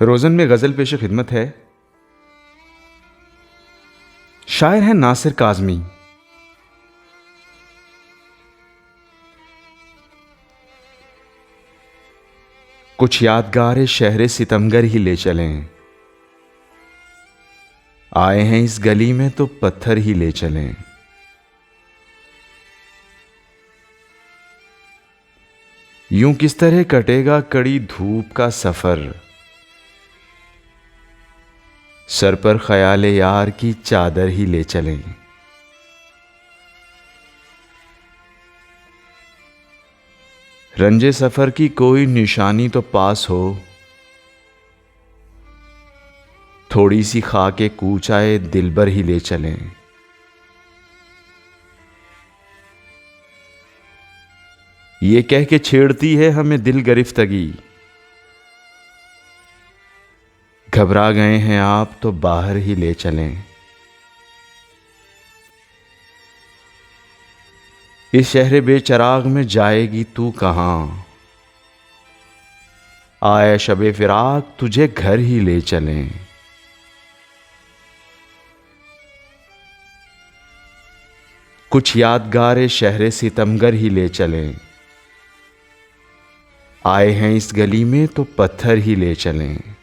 रोज़न में गज़ल पेश खिदमत है। शायर है नासिर काज़मी। कुछ यादगार शहर सितमगर ही ले चलें, आए हैं इस गली में तो पत्थर ही ले चलें। यूं किस तरह कटेगा कड़ी धूप का सफर, सर पर ख्याल यार की चादर ही ले चलें। रंजे सफर की कोई निशानी तो पास हो, थोड़ी सी खाके कूचाए दिलबर ही ले चलें। ये कह के छेड़ती है हमें दिल गिरफ्तगी, घबरा गए हैं आप तो बाहर ही ले चलें। इस शहर बेचराग में जाएगी तू कहां, आए शबे फिराक तुझे घर ही ले चलें। कुछ यादगार शहर सितमगर ही ले चलें, आए हैं इस गली में तो पत्थर ही ले चलें।